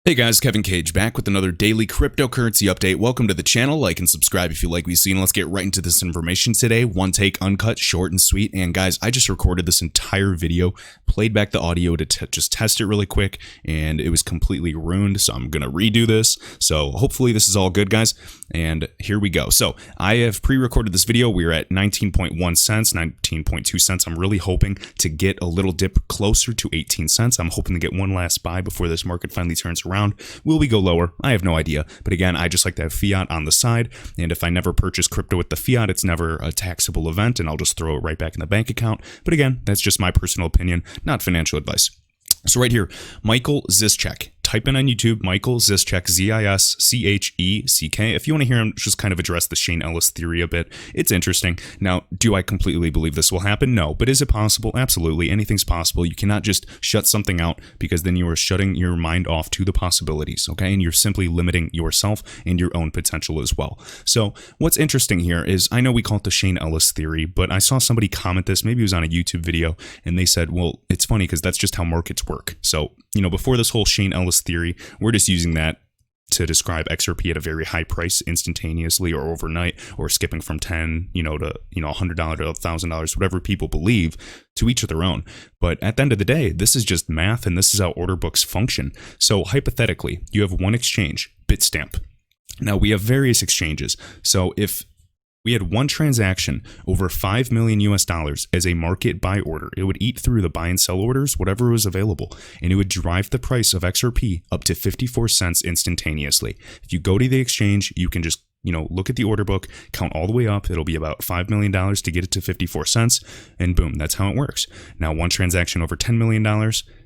Hey guys, Kevin Cage back with another daily cryptocurrency update. Welcome to the channel. Like and subscribe if you like what you see, and let's get right into this information today. One take, uncut, short and sweet. And guys, I just recorded this entire video, played back the audio to just test it really quick, and it was completely ruined, so I'm gonna redo this. So hopefully this is all good, guys, and here we go. So I have pre-recorded this video. We're at 19.1 cents, 19.2 cents. I'm really hoping to get a little dip closer to 18 cents. I'm hoping to get one last buy before this market finally turns around. Will we go lower? I have no idea. But again, I just like to have fiat on the side. And if I never purchase crypto with the fiat, it's never a taxable event and I'll just throw it right back in the bank account. But again, that's just my personal opinion, not financial advice. So right here, Michael Zischek. Type in on YouTube, Michael Zischek, Z-I-S-C-H-E-C-K. If you want to hear him just kind of address the Shane Ellis theory a bit, it's interesting. Now, do I completely believe this will happen? No. But is it possible? Absolutely. Anything's possible. You cannot just shut something out, because then you are shutting your mind off to the possibilities, okay? And you're simply limiting yourself and your own potential as well. So what's interesting here is, I know we call it the Shane Ellis theory, but I saw somebody comment this, maybe it was on a YouTube video, and they said, well, it's funny because that's just how markets work. So, before this whole Shane Ellis theory, we're just using that to describe XRP at a very high price instantaneously or overnight, or skipping from 10, to, $100 to $1,000, whatever people believe, to each of their own. But at the end of the day, this is just math, and this is how order books function. So hypothetically, you have one exchange, Bitstamp. Now we have various exchanges. So if we had one transaction over $5 million as a market buy order, it would eat through the buy and sell orders, whatever was available, and it would drive the price of XRP up to 54 cents instantaneously. If you go to the exchange, you can just look at the order book, count all the way up. It'll be about $5 million to get it to 54 cents, and boom, that's how it works. Now, one transaction over $10 million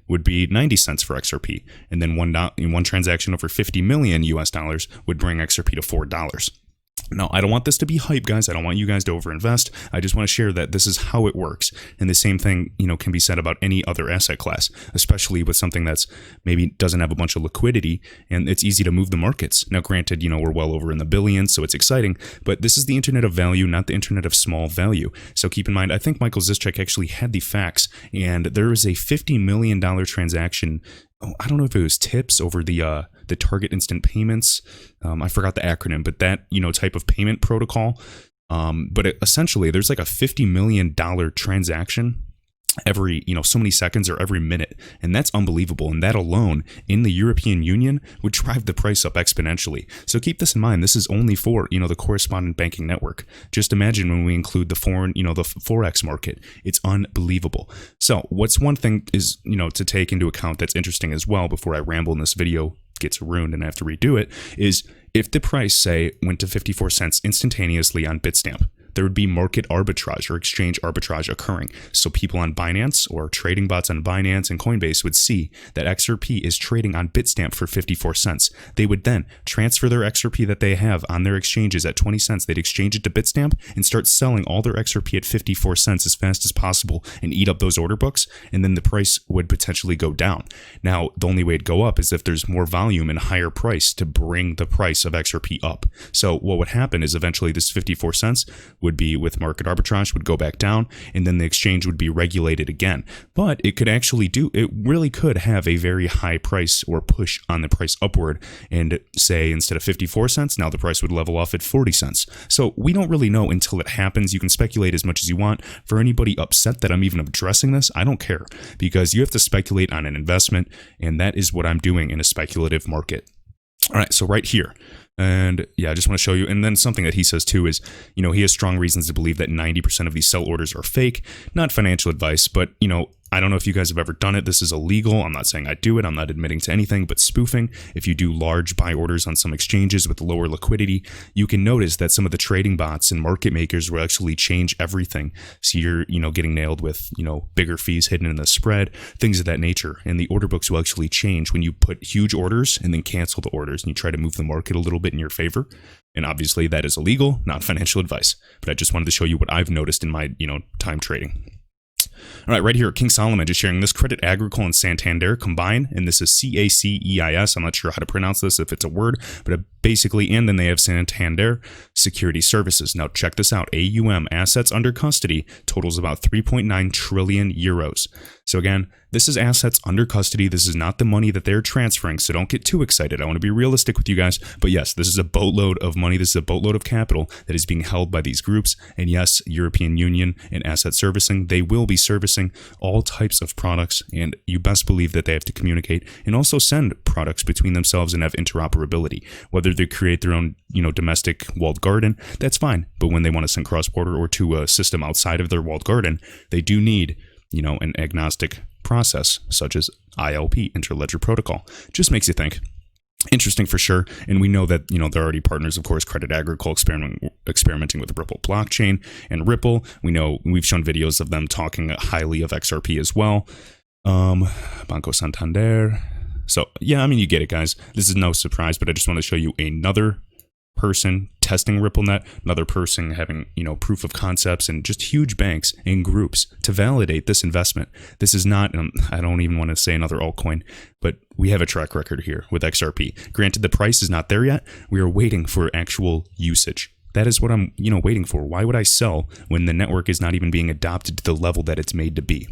would be 90 cents for XRP, and then one transaction over $50 million would bring XRP to $4. Now, I don't want this to be hype, guys. I don't want you guys to overinvest. I just want to share that this is how it works. And the same thing, can be said about any other asset class, especially with something that's maybe doesn't have a bunch of liquidity and it's easy to move the markets. Now, granted, we're well over in the billions, so it's exciting, but this is the internet of value, not the internet of small value. So keep in mind, I think Michael Zischek actually had the facts, and there is a $50 million transaction. I don't know if it was tips over the target instant payments. I forgot the acronym, but that, type of payment protocol. But essentially there's like a $50 million transaction every, so many seconds or every minute. And that's unbelievable. And that alone in the European Union would drive the price up exponentially. So keep this in mind. This is only for, the correspondent banking network. Just imagine when we include the foreign, the Forex market. It's unbelievable. So what's one thing is, to take into account that's interesting as well before I ramble in this video gets ruined and I have to redo it, is if the price, say, went to 54 cents instantaneously on Bitstamp, there would be market arbitrage or exchange arbitrage occurring. So people on Binance or trading bots on Binance and Coinbase would see that XRP is trading on Bitstamp for 54 cents. They would then transfer their XRP that they have on their exchanges at 20 cents. They'd exchange it to Bitstamp and start selling all their XRP at 54 cents as fast as possible and eat up those order books. And then the price would potentially go down. Now, the only way it'd go up is if there's more volume and higher price to bring the price of XRP up. So what would happen is eventually this 54 cents would be, with market arbitrage, would go back down, and then the exchange would be regulated again. But it really could have a very high price or push on the price upward, and say instead of 54 cents, now the price would level off at 40 cents. So we don't really know until it happens. You can speculate as much as you want. For anybody upset that I'm even addressing this, I don't care, because you have to speculate on an investment, and that is what I'm doing in a speculative market. All right, so right here. And yeah, I just want to show you. And then something that he says too is, he has strong reasons to believe that 90% of these sell orders are fake. Not financial advice, but, I don't know if you guys have ever done it. This is illegal. I'm not saying I do it. I'm not admitting to anything, but spoofing. If you do large buy orders on some exchanges with lower liquidity, you can notice that some of the trading bots and market makers will actually change everything. So you're, getting nailed with, bigger fees hidden in the spread, things of that nature. And the order books will actually change when you put huge orders and then cancel the orders and you try to move the market a little bit in your favor. And obviously that is illegal, not financial advice. But I just wanted to show you what I've noticed in my, time trading. All right, right here, King Solomon just sharing this. Credit Agricole and Santander combine, and this is CACEIS. I'm not sure how to pronounce this, if it's a word, but basically, and then they have Santander Security Services. Now, check this out. AUM, assets under custody, totals about 3.9 trillion euros. So again, This is assets under custody. This is not the money that they're transferring, so don't get too excited. I want to be realistic with you guys. But yes, this is a boatload of money. This is a boatload of capital that is being held by these groups. And yes, European Union and asset servicing, they will be servicing all types of products. And you best believe that they have to communicate and also send products between themselves and have interoperability. Whether they create their own, domestic walled garden, that's fine. But when they want to send cross-border or to a system outside of their walled garden, they do need, an agnostic process such as ILP, Interledger Protocol. Just makes you think. Interesting for sure. And we know that, they're already partners, of course, Credit Agricole experimenting with Ripple blockchain. And Ripple, we know we've shown videos of them talking highly of XRP as well. Banco Santander. So, yeah, you get it, guys. This is no surprise, but I just want to show you another person testing RippleNet, another person having, proof of concepts, and just huge banks and groups to validate this investment. This is not, I don't even want to say another altcoin, but we have a track record here with XRP. Granted, the price is not there yet. We are waiting for actual usage. That is what I'm, waiting for. Why would I sell when the network is not even being adopted to the level that it's made to be?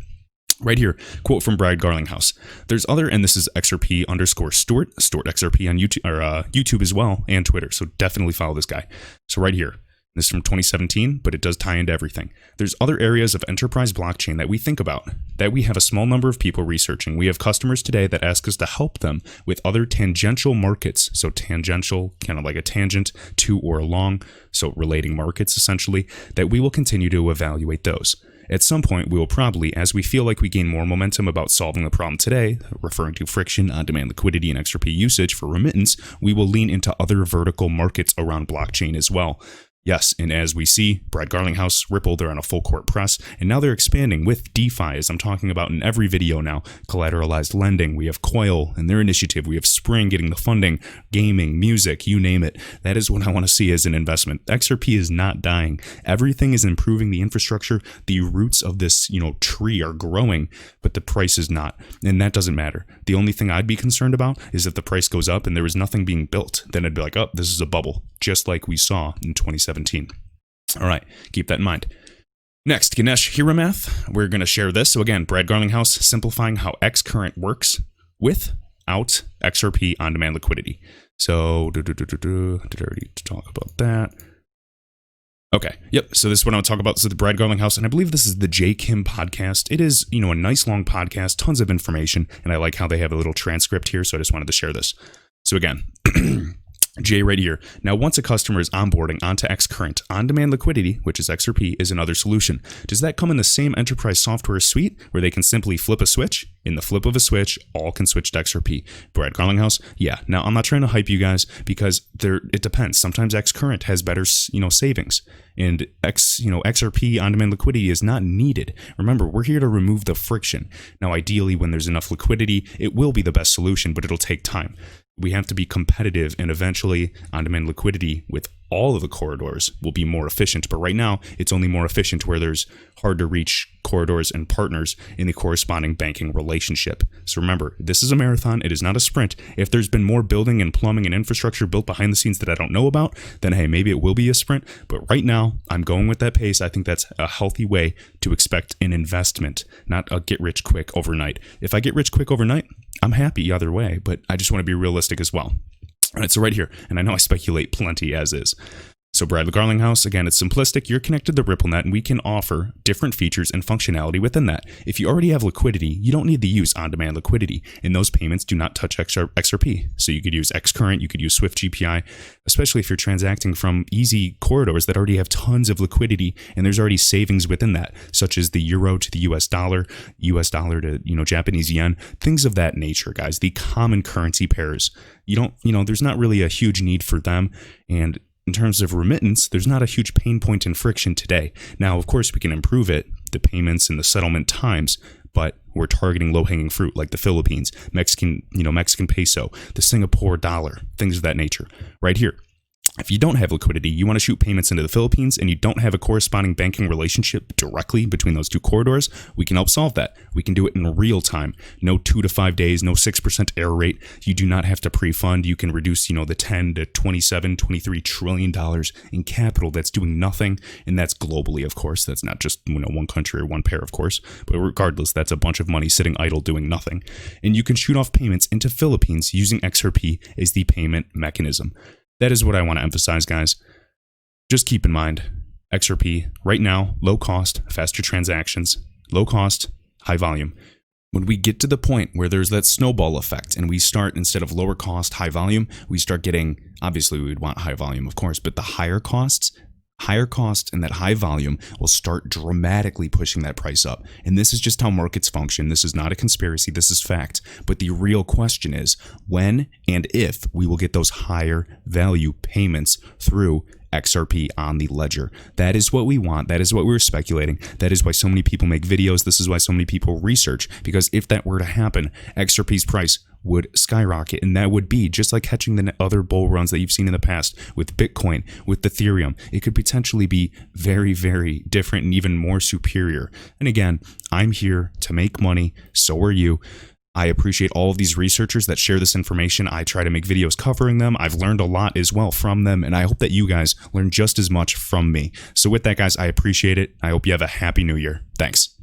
Right here, quote from Brad Garlinghouse. There's other, and this is XRP_Stewart XRP on YouTube, or YouTube as well, and Twitter. So definitely follow this guy. So right here, this is from 2017, but it does tie into everything. There's other areas of enterprise blockchain that we think about, that we have a small number of people researching. We have customers today that ask us to help them with other tangential markets. So tangential, kind of like a tangent to or along, so relating markets essentially, that we will continue to evaluate those. At some point, we will probably, as we feel like we gain more momentum about solving the problem today, referring to friction, on-demand liquidity, and XRP usage for remittance, we will lean into other vertical markets around blockchain as well. Yes, and as we see, Brad Garlinghouse, Ripple, they're on a full court press, and now they're expanding with DeFi, as I'm talking about in every video now. Collateralized lending, we have Coil and their initiative, we have Spring getting the funding, gaming, music, you name it. That is what I want to see as an investment. XRP is not dying. Everything is improving the infrastructure. The roots of this, tree are growing, but the price is not, and that doesn't matter. The only thing I'd be concerned about is if the price goes up and there is nothing being built, then I'd be like, oh, this is a bubble, just like we saw in 2017. All right, keep that in mind. Next, Ganesh Hiramath, we're going to share this. So again, Brad Garlinghouse simplifying how Xcurrent works without XRP on-demand liquidity. So, did I already talk about that? Okay, yep, so this is what I want to talk about. This is the Brad Garlinghouse, and I believe this is the J. Kim podcast. It is, a nice long podcast, tons of information, and I like how they have a little transcript here, so I just wanted to share this. So again, Jay right here. Now, once a customer is onboarding onto Xcurrent, on-demand liquidity, which is XRP, is another solution. Does that come in the same enterprise software suite where they can simply flip a switch? In the flip of a switch, all can switch to XRP. Brad Garlinghouse, yeah. Now, I'm not trying to hype you guys because it depends. Sometimes Xcurrent has better, savings, and XRP on-demand liquidity is not needed. Remember, we're here to remove the friction. Now, ideally, when there's enough liquidity, it will be the best solution, but it'll take time. We have to be competitive, and eventually on-demand liquidity with all of the corridors will be more efficient. But right now, it's only more efficient where there's hard to reach corridors and partners in the corresponding banking relationship. So remember, this is a marathon. It is not a sprint. If there's been more building and plumbing and infrastructure built behind the scenes that I don't know about, then hey, maybe it will be a sprint. But right now, I'm going with that pace. I think that's a healthy way to expect an investment, not a get rich quick overnight. If I get rich quick overnight, I'm happy either way, but I just want to be realistic as well. All right, so right here, and I know I speculate plenty as is. So Brad Garlinghouse, again, it's simplistic. You're connected to RippleNet, and we can offer different features and functionality within that. If you already have liquidity, you don't need to use on-demand liquidity, and those payments do not touch XRP. So you could use Xcurrent, you could use Swift GPI, especially if you're transacting from easy corridors that already have tons of liquidity, and there's already savings within that, such as the euro to the US dollar to Japanese yen, things of that nature, guys. The common currency pairs. There's not really a huge need for them, and in terms of remittance, there's not a huge pain point and friction today. Now, of course, we can improve it, the payments and the settlement times, but we're targeting low-hanging fruit like the Philippines, Mexican peso, the Singapore dollar, things of that nature. Right here, If you don't have liquidity, you want to shoot payments into the Philippines, and you don't have a corresponding banking relationship directly between those two corridors, we can help solve that. We can do it in real time. No 2 to 5 days, no 6% error rate. You do not have to pre-fund. You can reduce, the 10 to 27, $23 trillion in capital that's doing nothing. And that's globally, of course. That's not just one country or one pair, of course. But regardless, that's a bunch of money sitting idle doing nothing. And you can shoot off payments into Philippines using XRP as the payment mechanism. That is what I want to emphasize, guys. Just keep in mind, XRP, right now, low cost, faster transactions, low cost, high volume. When we get to the point where there's that snowball effect and we start, instead of lower cost, high volume, we start getting, obviously we would want high volume, of course, but the higher cost and that high volume will start dramatically pushing that price up. And this is just how markets function. This is not a conspiracy. This is fact. But the real question is when and if we will get those higher value payments through XRP on the ledger. That is what we want. That is what we're speculating. That is why so many people make videos. This is why so many people research, because if that were to happen, XRP's price would skyrocket, and that would be just like catching the other bull runs that you've seen in the past with Bitcoin, with Ethereum. It could potentially be very, very different and even more superior. And again, I'm here to make money. So are you. I appreciate all of these researchers that share this information. I try to make videos covering them. I've learned a lot as well from them, and I hope that you guys learn just as much from me. So with that, guys, I appreciate it. I hope you have a happy new year. Thanks.